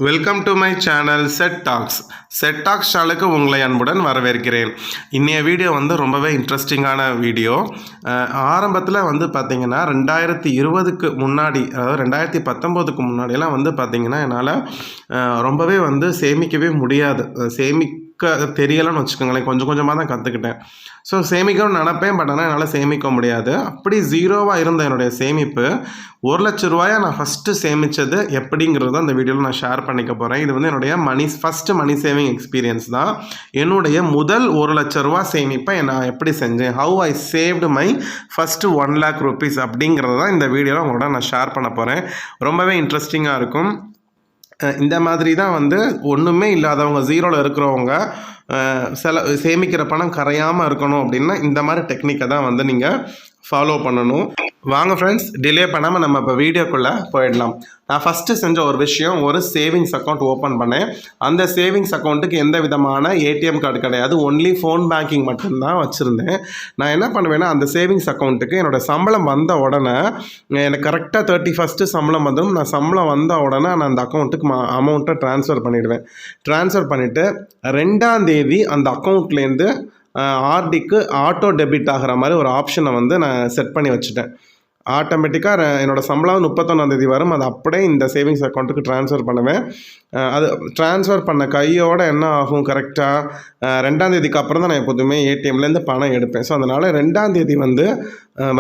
Welcome to my channel set tax. Set tax சேனலுக்கு உங்களை அன்புடன் வரவேற்கிறேன். இன்றைய வீடியோ ரொம்பவே இன்ட்ரெஸ்டிங்கான வீடியோ. ஆரம்பத்தில் பார்த்தீங்கன்னா 2020க்கு முன்னாடி, அதாவது 2019க்கு முன்னாடியெல்லாம் பார்த்தீங்கன்னா என்னால் ரொம்பவே சேமிக்கவே முடியாது. தெரியலைன்னு வச்சுக்கோங்களேன். கொஞ்சம் கொஞ்சமாக தான் கற்றுக்கிட்டேன். ஸோ சேமிக்கணும்னு நினப்பேன், பட் ஆனால் என்னால் சேமிக்க முடியாது. அப்படி ஜீரோவாக இருந்த என்னுடைய சேமிப்பு ₹1,00,000 நான் ஃபஸ்ட்டு சேமித்தது எப்படிங்கிறது தான் இந்த வீடியோவில் நான் ஷேர் பண்ணிக்க போகிறேன். இது என்னுடைய ஃபஸ்ட்டு மணி சேவிங் எக்ஸ்பீரியன்ஸ் தான். என்னுடைய முதல் ₹1,00,000 சேமிப்பை நான் எப்படி செஞ்சேன், how I saved my first ₹1,00,000 அப்படிங்கிறது தான் இந்த வீடியோவில் உங்களோட நான் ஷேர் பண்ண போகிறேன். ரொம்பவே இன்ட்ரெஸ்டிங்காக இருக்கும். இந்த மாதிரி தான் ஒன்றுமே இல்லாதவங்க, ஜீரோவில் இருக்கிறவங்க சேமிக்கிற பணம் கரையாமல் இருக்கணும் அப்படின்னா இந்த மாதிரி டெக்னிக்கை தான் நீங்கள் ஃபாலோ பண்ணணும். வாங்க ஃப்ரெண்ட்ஸ், டிலே பண்ணாமல் நம்ம இப்போ வீடியோக்குள்ளே போயிடலாம். நான் ஃபஸ்ட்டு செஞ்ச ஒரு விஷயம், ஒரு சேவிங்ஸ் அக்கௌண்ட் ஓப்பன் பண்ணேன். அந்த சேவிங்ஸ் அக்கௌண்ட்டுக்கு எந்த விதமான ஏடிஎம் கார்டு கிடையாது, ஒன்லி ஃபோன் பேங்கிங் மட்டும்தான் வச்சுருந்தேன். நான் என்ன பண்ணுவேன்னா, அந்த சேவிங்ஸ் அக்கௌண்ட்டுக்கு என்னோடய சம்பளம் வந்த உடனே, எனக்கு கரெக்டாக 31 சம்பளம் வந்துடும். நான் சம்பளம் வந்த உடனே நான் அந்த அக்கௌண்ட்டுக்கு அமௌண்ட்டை ட்ரான்ஸ்ஃபர் பண்ணிவிடுவேன். ட்ரான்ஸ்ஃபர் பண்ணிவிட்டு 2ஆம் தேதி அந்த அக்கௌண்ட்லேருந்து ஆர்டிக்கு ஆட்டோ டெபிட் ஆகிற மாதிரி ஒரு ஆப்ஷனை நான் செட் பண்ணி வச்சுட்டேன். ஆட்டோமேட்டிக்காக என்னோடய சம்பளம் 31ஆம் தேதி வரும். அது அப்படியே இந்த சேவிங்ஸ் அக்கௌண்ட்டுக்கு ட்ரான்ஸ்ஃபர் பண்ணுவேன். அது ட்ரான்ஸ்ஃபர் பண்ண கையோடு என்ன ஆகும், கரெக்டாக 2ஆம் தேதிக்கு அப்புறம் தான் நான் எப்போதுமே ஏடிஎம்லேருந்து பணம் எடுப்பேன். ஸோ அதனால் 2ஆம் தேதி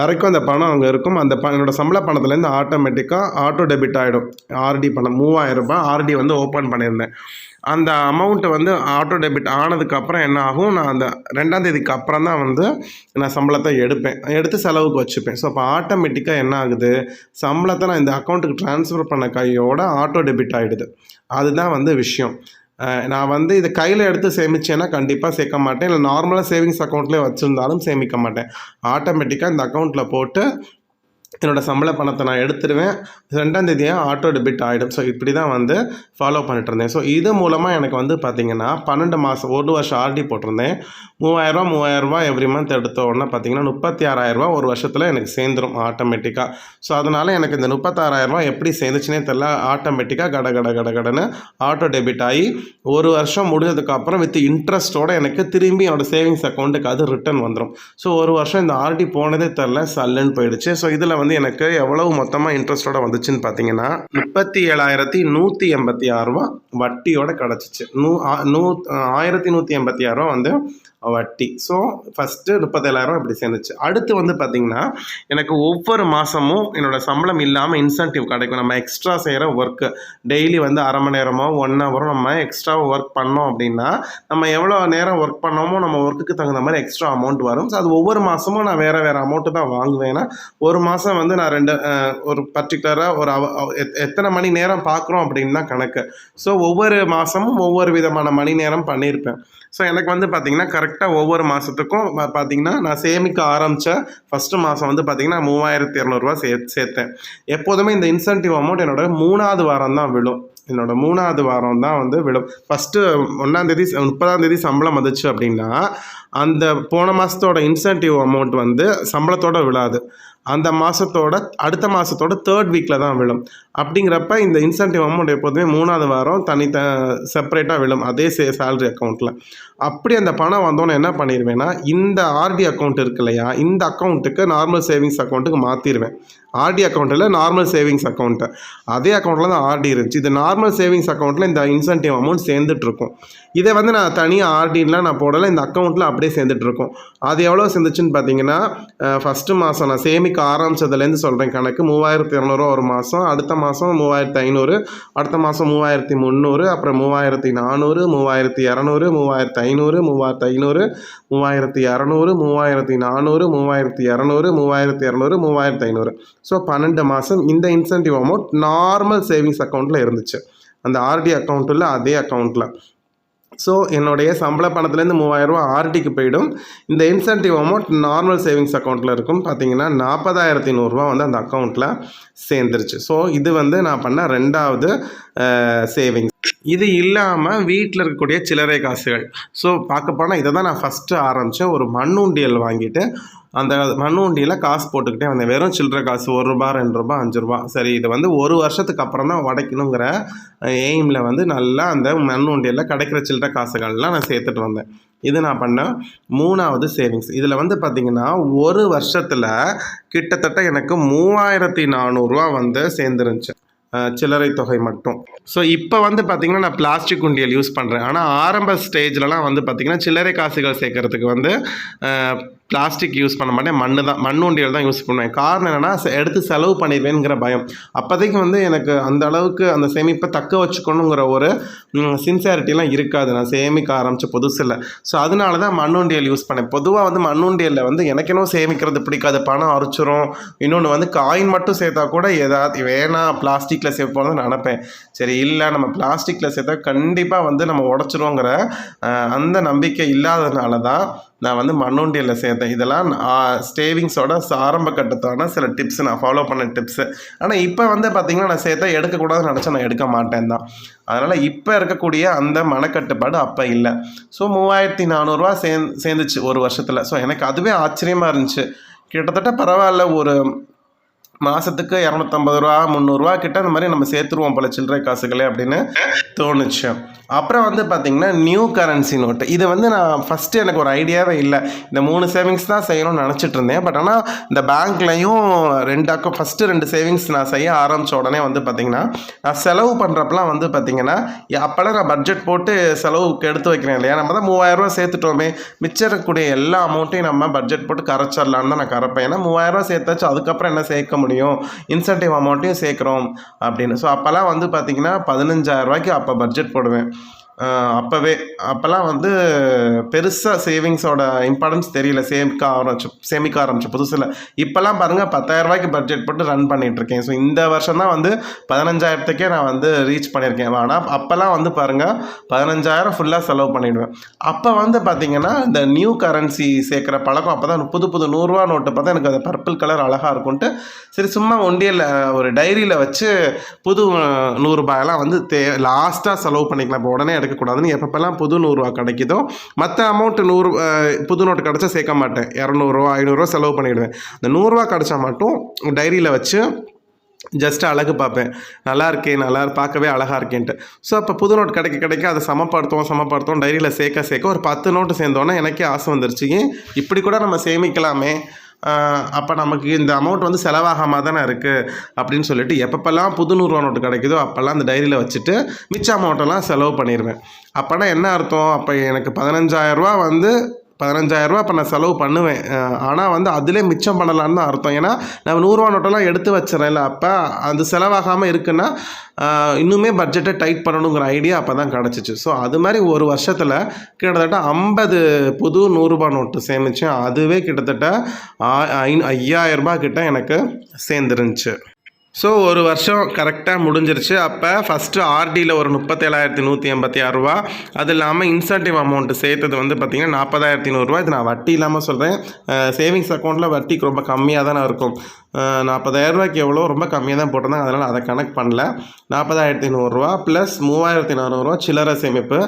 வரைக்கும் அந்த பணம் அங்கே இருக்கும். அந்த என்னோடய சம்பள பணத்துலேருந்து ஆட்டோமேட்டிக்காக ஆட்டோ டெபிட் ஆகிடும். ஆர்டி பணம் ₹3000 ஆர்டி ஓப்பன் பண்ணியிருந்தேன். அந்த அமௌண்ட்டு ஆட்டோ டெபிட் ஆனதுக்கப்புறம் என்ன ஆகும், நான் அந்த 2ஆம் தேதிக்கு அப்புறம் தான் நான் சம்பளத்தை எடுத்து செலவுக்கு வச்சுப்பேன். ஸோ அப்போ ஆட்டோமேட்டிக்காக என்ன ஆகுது, சம்பளத்தை நான் இந்த அக்கௌண்ட்டுக்கு ட்ரான்ஸ்ஃபர் பண்ண கையோட ஆட்டோ டெபிட் ஆகிடுது. அதுதான் விஷயம். நான் இதை கையில் எடுத்து சேமித்தேன்னா கண்டிப்பாக சேர்க்க மாட்டேன். இல்லை நார்மலாக சேவிங்ஸ் அக்கௌண்ட்லேயே வச்சுருந்தாலும் சேமிக்க மாட்டேன். ஆட்டோமேட்டிக்காக இந்த அக்கௌண்ட்டில் போட்டு என்னோடய சம்பள பணத்தை நான் எடுத்துடுவேன். 2ஆம் தேதியாக ஆட்டோ டெபிட் ஆகிடும். ஸோ இப்படி தான் ஃபாலோ பண்ணிட்டு இருந்தேன். ஸோ இது மூலமாக எனக்கு பார்த்திங்கன்னா 12 மாதம் 1 வருஷம் ஆர்டி போட்டிருந்தேன். ₹3000 எவ்ரி மந்த் எடுத்த உடனே பார்த்திங்கன்னா ₹36,000 ஒரு வருஷத்தில் எனக்கு சேர்ந்துடும் ஆட்டோமேட்டிக்காக. ஸோ அதனால் எனக்கு இந்த ₹36,000 எப்படி சேர்ந்துச்சுனே தெரியல. ஆட்டோமேட்டிக்காக கடன்னு ஆட்டோ டெபிட் ஆகி ஒரு வருஷம் முடிஞ்சதுக்கப்புறம் வித் இன்ட்ரெஸ்ட்டோடு எனக்கு திரும்பி என்னோடய சேவிங்ஸ் அக்கௌண்ட்டுக்கு அது ரிட்டர்ன் வந்துடும். ஸோ ஒரு வருஷம் இந்த ஆர்டி போனதே தெரில, சல்லுன்னு போயிடுச்சு. ஸோ இதில் எனக்கு எவ்வளவு மொத்தமாக இன்ட்ரெஸ்ட்டோட வந்துச்சுன்னு பார்த்தீங்கன்னா ₹37,186 வட்டியோட கிடச்சிச்சு. ₹1,186 வட்டி. ஸோ ஃபஸ்ட்டு ₹37,000 இப்படி சேர்ந்துச்சு. அடுத்து பார்த்திங்கன்னா எனக்கு ஒவ்வொரு மாதமும் என்னோடய சம்பளம் இல்லாமல் இன்சென்டிவ் கிடைக்கும். நம்ம எக்ஸ்ட்ரா செய்கிற ஒர்க்கு டெய்லி அரை மணி நேரமோ 1 ஹவரோ நம்ம எக்ஸ்ட்ரா ஒர்க் பண்ணோம் அப்படின்னா, நம்ம எவ்வளோ நேரம் ஒர்க் பண்ணோமோ நம்ம ஒர்க்குக்கு தகுந்த மாதிரி எக்ஸ்ட்ரா அமௌண்ட் வரும். ஸோ அது ஒவ்வொரு மாதமும் நான் வேறு அமௌண்ட்டு தான் வாங்குவேன். ஏன்னா ஒரு மாதம் நான் ஒரு பர்டிகுலராக ஒரு எத்தனை மணி நேரம் பார்க்குறோம் அப்படின்னு தான் கணக்கு. ஸோ ஒவ்வொரு மாதமும் ஒவ்வொரு விதமான மணி நேரம் பண்ணியிருப்பேன். ஸோ எனக்கு பார்த்திங்கன்னா கரெக்டாக ஒவ்வொரு மாதத்துக்கும் பார்த்திங்கன்னா நான் சேமிக்க ஆரம்பித்த ஃபஸ்ட்டு மாதம் பார்த்திங்கன்னா ₹3,200 சேர்த்தேன். எப்போதுமே இந்த இன்சென்டிவ் அமௌண்ட் என்னோட 3ஆவது வாரம் தான் விழும். என்னோடய 3ஆவது வாரம் தான் விழும். ஃபஸ்ட்டு 1ஆம் தேதி 30ஆம் தேதி சம்பளம் வந்துச்சு அப்படின்னா அந்த போன மாதத்தோட இன்சென்டிவ் அமௌண்ட் சம்பளத்தோடு விழாது. அந்த மாதத்தோட அடுத்த மாதத்தோட 3rd வீக்கில் தான் விழும். அப்படிங்கிறப்ப இந்த இன்சென்டிவ் அமௌண்ட் எப்போதுமே 3ஆவது வாரம் செப்பரேட்டாக விழும், அதே சேலரி அக்கௌண்ட்டில். அப்படி அந்த பணம் வந்தோன்னே என்ன பண்ணிடுவேன்னா, இந்த ஆர்டி அக்கௌண்ட் இருக்கு இல்லையா, இந்த அக்கௌண்ட்டுக்கு நார்மல் சேவிங்ஸ் அக்கௌண்ட்டுக்கு மாற்றிடுவேன். ஆர்டி அக்கௌண்ட்டில் நார்மல் சேவிங்ஸ் அக்கௌண்ட்டு, அதே அக்கௌண்ட்டில் தான் ஆர்டி இருந்துச்சு. இது நார்மல் சேவிங்ஸ் அக்கௌண்ட்டில் இந்த இன்சென்டிவ் அமௌண்ட் சேர்ந்துட்டுருக்கும். இதை நான் தனியாக ஆர்டின்லாம் நான் போடலை, இந்த அக்கௌண்ட்டில் அப்படியே சேர்ந்துட்டுருக்கும். அது எவ்வளோ சேர்ந்துச்சுன்னு பார்த்தீங்கன்னா, ஃபஸ்ட்டு மாதம் நான் சேமிக்க ஆரம்பித்ததுலேருந்து சொல்கிறேன் கணக்கு, ₹3,200 ஒரு மாதம், அடுத்த மாதம் ₹3,500, அடுத்த மாதம் ₹3,300, அப்புறம் ₹3,400, ₹3,200, ₹3,500, ₹3,500, ₹3,200, ₹3,400, ₹3,200, ₹3,200, ₹3,500. ஸோ 12 மாதம் இந்த இன்சென்டிவ் அமௌண்ட் நார்மல் சேவிங்ஸ் அக்கௌண்ட்டில் இருந்துச்சு, அந்த ஆர்டி அக்கௌண்ட்டில் அதே அக்கௌண்ட்டில். ஸோ என்னுடைய சம்பள பணத்துலேருந்து ₹3,000 ஆர்டிக்கு போயிடும். இந்த இன்சென்டிவ் அமௌண்ட் நார்மல் சேவிங்ஸ் அக்கௌண்ட்டில் இருக்கும். பார்த்திங்கன்னா ₹40,100 அந்த அக்கௌண்ட்டில் சேர்ந்துருச்சு. ஸோ இது நான் பண்ண 2ஆவது சேவிங்ஸ். இது இல்லாமல் வீட்டில் இருக்கக்கூடிய சில்லறை காசுகள். ஸோ பார்க்க போனால் இதை தான் நான் ஃபஸ்ட்டு ஆரம்பித்தேன். ஒரு மண்ணுண்டியல் வாங்கிட்டு அந்த மண் உண்டியில் காசு போட்டுக்கிட்டே வந்தேன். வெறும் சில்லற காசு ரூ. 1 ரூ. 2 ரூ. 5. சரி, இது வந்து 1 வருஷத்துக்கு அப்புறம் தான் உடைக்கணுங்கிற எய்மில் வந்து நல்லா அந்த மண் உண்டியில் கிடைக்கிற சில்லற காசுகள்லாம் நான் சேர்த்துட்டு வந்தேன். இது நான் பண்ண 3வது சேவிங்ஸ். இதில் வந்து பார்த்திங்கன்னா ஒரு வருஷத்தில் கிட்டத்தட்ட எனக்கு 3400 வந்து சேர்ந்துருந்துச்சு, சில்லறை தொகை மட்டும். ஸோ இப்போ வந்து பார்த்திங்கன்னா நான் பிளாஸ்டிக் உண்டியல் யூஸ் பண்ணுறேன். ஆனால் ஆரம்ப ஸ்டேஜ்லலாம் வந்து பார்த்திங்கன்னா சில்லறை காசுகள் சேர்க்கறதுக்கு வந்து பிளாஸ்டிக் யூஸ் பண்ண மாட்டேன், மண் உண்டியல் தான் யூஸ் பண்ணுவேன். காரணம் என்னென்னா எடுத்து செலவு பண்ணிடுவேங்கிற பயம். அப்போதைக்கு வந்து எனக்கு அந்த அளவுக்கு அந்த சேமிப்பை தக்க வச்சுக்கணுங்கிற ஒரு சின்சியாரிட்டிலாம் இருக்காது, நான் சேமிக்க ஆரம்பித்த புதுசில். ஸோ அதனால தான் மண் உண்டியல் யூஸ் பண்ணேன். பொதுவாக வந்து மண் உண்டியலில் வந்து எனக்கு இன்னும் சேமிக்கிறது பிடிக்காது, பணம் அரைச்சிரும். இன்னொன்று வந்து காயின் மட்டும் சேர்த்தா கூட ஏதாவது வேணாம் பிளாஸ்டிக்கில் சேர்ப்போம்னு நினப்பேன். சரி, இல்லை நம்ம பிளாஸ்டிக்கில் சேர்த்தா கண்டிப்பாக வந்து நம்ம உடச்சிருவோங்கிற அந்த நம்பிக்கை இல்லாததுனால தான் நான் வந்து மண்ணுண்டியில் சேர்த்தேன். இதெல்லாம் சேவிங்ஸோட ஆரம்ப கட்டத்தான சில டிப்ஸ், நான் ஃபாலோ பண்ண டிப்ஸு. ஆனால் இப்போ வந்து பார்த்திங்கன்னா நான் சேர்த்தா எடுக்கக்கூடாதுன்னு நினச்சா நான் எடுக்க மாட்டேன் தான். அதனால் இப்போ இருக்கக்கூடிய அந்த மனக்கட்டுப்பாடு அப்போ இல்லை. ஸோ 3400 சேர்ந்துச்சு ஒரு வருஷத்தில். ஸோ எனக்கு அதுவே ஆச்சரியமாக இருந்துச்சு. கிட்டத்தட்ட பரவாயில்ல, ஒரு மாதத்துக்கு 250 300 கிட்ட அந்த மாதிரி நம்ம சேர்த்துருவோம் போல சில்லறை காசுகளே அப்படின்னு தோணுச்சு. அப்புறம் வந்து பார்த்திங்கன்னா நியூ கரன்சி நோட்டு. இது வந்து நான் ஃபஸ்ட்டு எனக்கு ஒரு ஐடியாவே இல்லை. இந்த 3 சேவிங்ஸ் தான் செய்யணும்னு நினச்சிட்டு இருந்தேன். பட் ஆனால் இந்த பேங்க்லையும் 2 ஃபஸ்ட்டு 2 சேவிங்ஸ் நான் செய்ய ஆரம்பித்த உடனே வந்து பார்த்திங்கன்னா நான் செலவு பண்ணுறப்பெல்லாம் வந்து பார்த்திங்கன்னா அப்போல்லாம் நான் பட்ஜெட் போட்டு செலவுக்கு எடுத்து வைக்கிறேன் இல்லையா. நம்ம தான் 3000 சேர்த்துட்டோமே, மிச்சம் இருக்கக்கூடிய எல்லா அமௌண்ட்டையும் நம்ம பட்ஜெட் போட்டு கரைச்சிடலான்னு தான் நான் கரைப்பேன். ஏன்னா 3000 சேர்த்தாச்சு, அதுக்கப்புறம் என்ன சேர்க்க முடியும், இன்சென்டிவ் அமௌண்ட்டையும் சேர்க்குறோம் அப்படின்னு. ஸோ அப்போல்லாம் வந்து பார்த்திங்கன்னா 15000 அப்போ பட்ஜெட் போடுவேன். அப்போல்லாம் வந்து பெருசாக சேவிங்ஸோட இம்பார்ட்டன்ஸ் தெரியல, சேமிக்க ஆரம்பிச்சு புதுசில். இப்போல்லாம் பாருங்கள் 10000 பட்ஜெட் போட்டு ரன் பண்ணிகிட்ருக்கேன். ஸோ இந்த வருஷம் தான் வந்து 15000 நான் வந்து ரீச் பண்ணியிருக்கேன். ஆனால் அப்போல்லாம் வந்து பாருங்கள் 15000 ஃபுல்லாக செலவு பண்ணிவிடுவேன். அப்போ வந்து பார்த்திங்கன்னா இந்த நியூ கரன்சி சேர்க்குற பழக்கம் அப்போ தான் புது 100 நோட்டு பார்த்தா எனக்கு அது பர்பிள் கலர் அழகாக இருக்கும்ன்ட்டு சரி சும்மா ஒண்டியில் ஒரு டைரியில் வச்சு புது 100 வந்து லாஸ்ட்டாக செலவு பண்ணிக்கலாம், இப்போ உடனே எடுக்கக்கூடாதுன்னு எப்பப்பெல்லாம் புது 100 கிடைக்குதோ மற்ற அமௌண்ட்டு 100 புது நோட்டு கிடச்சா சேர்க்க மாட்டேன். 200 500 செலவு பண்ணிவிடுவேன். இந்த 100 கிடச்சா மட்டும் டைரியில் வச்சு ஜஸ்ட்டு அழகு பார்ப்பேன், நல்லா பார்க்கவே அழகாக இருக்கேன்ட்டு. ஸோ அப்போ புது நோட் கிடைக்க அதை சமப்படுத்துவோம் டைரியில் சேர்க்க ஒரு 10 நோட்டு சேர்ந்தோன்னே எனக்கே ஆசை வந்துருச்சு, இப்படி கூட நம்ம சேமிக்கலாமே, அப்போ நமக்கு இந்த அமௌண்ட் வந்து செலவாகாமல் தானே இருக்குது அப்படின்னு சொல்லிட்டு எப்பப்பெல்லாம் புது 100 நோட்டு கிடைக்குதோ அப்போல்லாம் அந்த டைரியில் வச்சுட்டு மிச்ச அமௌண்ட்டெல்லாம் செலவு பண்ணிடுவேன். அப்போனா என்ன அர்த்தம், அப்போ எனக்கு 15000 வந்து 15000 இப்போ நான் செலவு பண்ணுவேன். ஆனால் வந்து அதிலே மிச்சம் பண்ணலான்னு தான் அர்த்தம். ஏன்னா நான் 100 நோட்டெல்லாம் எடுத்து வச்சுறேன்ல, அப்போ அது செலவாகாமல் இருக்குன்னா இன்னுமே பட்ஜெட்டை டைட் பண்ணணுங்கிற ஐடியா அப்போ தான் கிடச்சிச்சு. ஸோ அது மாதிரி ஒரு வருஷத்தில் கிட்டத்தட்ட 50 புது 100 நோட்டு சேமித்தேன். அதுவே கிட்டத்தட்ட 5000 கிட்ட எனக்கு சேர்ந்துருந்துச்சு. ஸோ ஒரு வருஷம் கரெக்டாக முடிஞ்சிருச்சு. அப்போ ஃபஸ்ட்டு ஆர்டியில் ஒரு 37186 அது இல்லாமல் இன்சென்டிவ் அமௌண்ட்டு சேர்த்தது வந்து பார்த்திங்கன்னா 40100. இது நான் வட்டி இல்லாமல் சொல்கிறேன். சேவிங்ஸ் அக்கௌண்ட்டில் வட்டிக்கு ரொம்ப கம்மியாக தானே இருக்கும். 40000 எவ்வளோ ரொம்ப கம்மியாக தான் போட்டிருந்தாங்க, அதனால் அதை கனெக்ட் பண்ணல. 40100 ப்ளஸ் 3400 சில்லறை சேமிப்பு.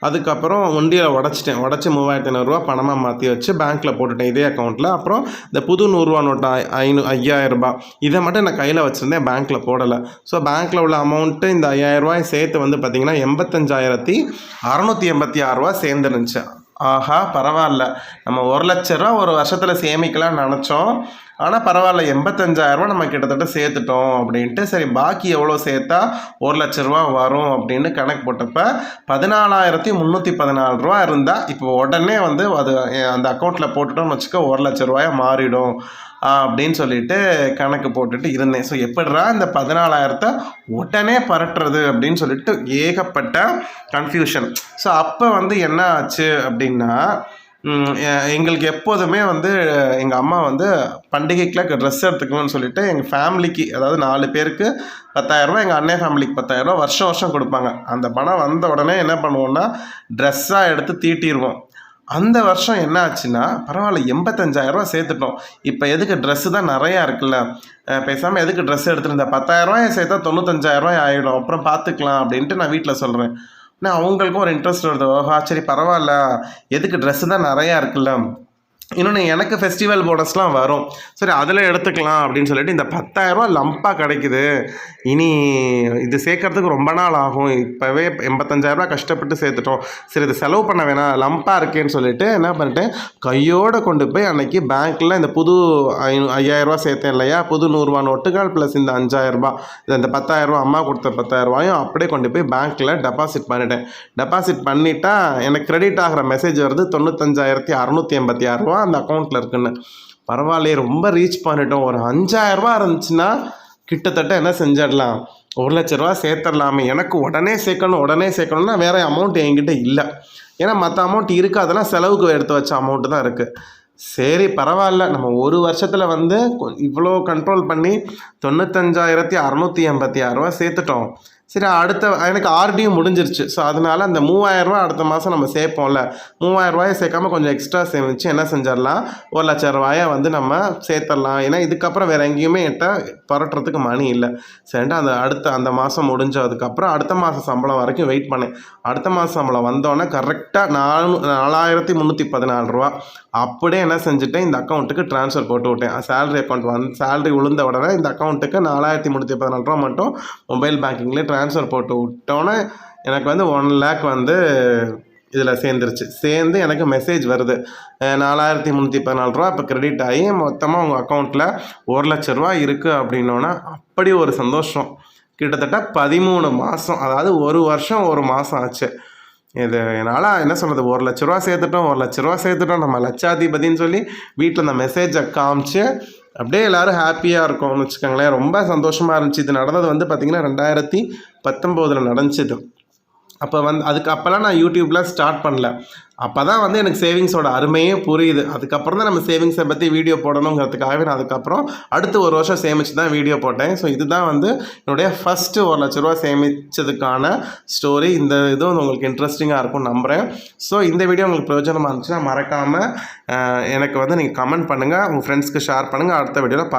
அதுக்கப்புறம் ஒண்டியில் உடச்சி 3500 பணமாக மாற்றி வச்சு பேங்க்கில் போட்டுட்டேன் இதே அக்கௌண்ட்டில். அப்புறம் இந்த புது 100 நோட்டு 5000 இதை மட்டும் நான் கையில் வச்சுருந்தேன், பேங்க்கில் போடலை. ஸோ பேங்க்கில் உள்ள அமௌண்ட்டு இந்த 5000 சேர்த்து வந்து பார்த்திங்கன்னா 85686 சேர்ந்துருந்துச்சு. ஆஹா பரவாயில்ல, நம்ம 1,00,000 ஒரு வருஷத்தில் சேமிக்கலாம்னு நினச்சோம். ஆனால் பரவாயில்ல, 85000 நம்ம கிட்டத்தட்ட சேர்த்துட்டோம் அப்படின்ட்டு. சரி பாக்கி எவ்வளோ சேர்த்தா 1,00,000 வரும் அப்படின்னு கணக்கு போட்டப்போ 14314 இருந்தால் இப்போ உடனே வந்து அது அந்த அக்கௌண்ட்டில் போட்டுட்டோம்னு வச்சுக்க 1,00,000 மாறிடும் அப்படின்னு சொல்லிட்டு கணக்கு போட்டுட்டு இருந்தேன். ஸோ எப்படிரா இந்த 14000 உடனே பரட்டுறது அப்படின்னு சொல்லிட்டு ஏகப்பட்ட கன்ஃபியூஷன். ஸோ அப்போ வந்து என்ன ஆச்சு அப்படின்னா எங்களுக்கு எப்போதுமே வந்து எங்கள் அம்மா வந்து பண்டிகைக்குலாம் ட்ரெஸ் எடுத்துக்கணும்னு சொல்லிட்டு எங்கள் ஃபேமிலிக்கு, அதாவது 4 பேருக்கு 10000, எங்கள் அண்ணன் ஃபேமிலிக்கு 10000 வருஷம் கொடுப்பாங்க. அந்த பணம் வந்த உடனே என்ன பண்ணுவோன்னா ட்ரெஸ்ஸாக எடுத்து தீட்டிடுவோம். அந்த வருஷம் என்ன ஆச்சுன்னா பரவாயில்ல 85000 சேர்த்துட்டோம். இப்போ எதுக்கு ட்ரெஸ்ஸு தான் நிறையா இருக்குல்ல, பேசாமல் எதுக்கு ட்ரெஸ் எடுத்துருந்தேன், 10000 சேர்த்தா 95000 ஆகிடும், அப்புறம் பார்த்துக்கலாம் அப்படின்ட்டு நான் வீட்டில் சொல்கிறேன். ஆனால் அவங்களுக்கும் ஒரு இன்ட்ரெஸ்ட் வருது, ஓஹா சரி பரவாயில்ல, எதுக்கு ட்ரெஸ்ஸு தான் நிறையா இருக்குல்ல, இன்னொன்று எனக்கு ஃபெஸ்டிவல் போனஸ்லாம் வரும். சரி அதில் எடுத்துக்கலாம் அப்படின்னு சொல்லிட்டு இந்த 10,000 லம்பாக கிடைக்குது. இனி இது சேர்க்கறதுக்கு ரொம்ப நாள் ஆகும். இப்போவே 85,000 கஷ்டப்பட்டு சேர்த்துட்டோம். சரி இது செலவு பண்ண வேணாம், லம்பாக இருக்கேன்னு சொல்லிட்டு என்ன பண்ணிட்டேன், கையோடு கொண்டு போய் அன்றைக்கி பேங்க்கில் இந்த புது 5,000 சேர்த்தேன் இல்லையா, புது 100 நோட்டுகள் ப்ளஸ் இந்த 5,000 இந்த 10,000 அம்மா கொடுத்த 10,000 அப்படியே கொண்டு போய் பேங்க்கில் டெபாசிட் பண்ணிட்டேன். டெபாசிட் பண்ணிட்டா எனக்கு கிரெடிட் ஆகிற மெசேஜ் வருது 95,686 அந்த அக்கௌண்ட்டில் இருக்குன்னு. பரவாயில்லையே, ரொம்ப ரீச் பண்ணிட்டோம். ஒரு 5,000 இருந்துச்சுன்னா கிட்டத்தட்ட என்ன செஞ்சிடலாம், 1,00,000 சேர்த்துடலாமே. எனக்கு உடனே சேர்க்கணும்னா வேறு அமௌண்ட் என்கிட்ட இல்லை. ஏன்னா மற்ற அமௌண்ட் இருக்குது, அதெல்லாம் செலவுக்கு எடுத்து வச்ச அமௌண்ட்டு தான் இருக்குது. சரி பரவாயில்ல, நம்ம ஒரு வருஷத்தில் வந்து இவ்வளோ கண்ட்ரோல் பண்ணி 95,686 சேர்த்துட்டோம். சரி அடுத்த எனக்கு ஆர்டியும் முடிஞ்சிருச்சு. ஸோ அதனால் அந்த 3,000 அடுத்த மாதம் நம்ம சேர்ப்போம்ல, 3,000 சேர்க்காம கொஞ்சம் எக்ஸ்ட்ரா சேமித்து என்ன செஞ்சிடலாம், 1,00,000 வந்து நம்ம சேர்த்துடலாம். ஏன்னா இதுக்கப்புறம் வேறு எங்கேயுமே என்கிட்ட புரட்டுறதுக்கு மணி இல்லை. சரின்ட்டு அந்த மாதம் முடிஞ்சதுக்கப்புறம் அடுத்த மாதம் சம்பளம் வரைக்கும் வெயிட் பண்ணேன். அடுத்த மாதம் சம்பளம் வந்தோடனே கரெக்டாக 4,314 அப்படியே என்ன செஞ்சுட்டேன், இந்த அக்கௌண்ட்டுக்கு ட்ரான்ஸ்ஃபர் போட்டு விட்டேன். சேலரி அக்கௌண்ட் சேலரி விழுந்த உடனே இந்த அக்கௌண்ட்டுக்கு 4,314 மட்டும் மொபைல் பேங்கிங்லேயே ட்ரான்ஸ்ஃபர் போட்டு விட்டோன்னே எனக்கு வந்து 1 lakh வந்து இதில் சேர்ந்து எனக்கு மெசேஜ் வருது, 4,314 இப்போ கிரெடிட் ஆகி மொத்தமாக உங்கள் அக்கௌண்ட்டில் 1,00,000 இருக்குது அப்படின்னோன்னா அப்படி ஒரு சந்தோஷம். கிட்டத்தட்ட 13 மாதம், அதாவது 1 வருஷம் 1 மாதம் ஆச்சு. இது என்னால் என்ன சொல்கிறது, 1,00,000 சேர்த்துட்டோம், நம்ம லட்சாதிபதின்னு சொல்லி வீட்டில் அந்த மெசேஜை காமிச்சு அப்படியே எல்லோரும் ஹாப்பியாக இருக்கோம்னு வச்சுக்கோங்களேன். ரொம்ப சந்தோஷமாக இருந்துச்சு. இது நடந்தது வந்து பார்த்திங்கன்னா 2019 நடந்துச்சு. அப்போல்லாம் நான் யூடியூப்பில் ஸ்டார்ட் பண்ணல. அப்போ தான் வந்து எனக்கு சேவிங்ஸோட அருமையே புரியுது. அதுக்கப்புறம் தான் நம்ம சேவிங்ஸை பற்றி வீடியோ போடணுங்கிறதுக்காகவே நான் அதுக்கப்புறம் அடுத்து 1 வருஷம் சேமித்து தான் வீடியோ போட்டேன். ஸோ இதுதான் வந்து என்னுடைய ஃபஸ்ட்டு 1,00,000 சேமித்ததுக்கான ஸ்டோரி. இந்த இது வந்து உங்களுக்கு இன்ட்ரெஸ்டிங்காக இருக்கும்னு நம்புகிறேன். ஸோ இந்த வீடியோ உங்களுக்கு பிரயோஜனமாக இருந்துச்சுன்னா மறக்காமல் எனக்கு வந்து நீங்கள் கமெண்ட் பண்ணுங்கள், உங்கள் ஃப்ரெண்ட்ஸ்க்கு ஷேர் பண்ணுங்கள். அடுத்த வீடியோவில்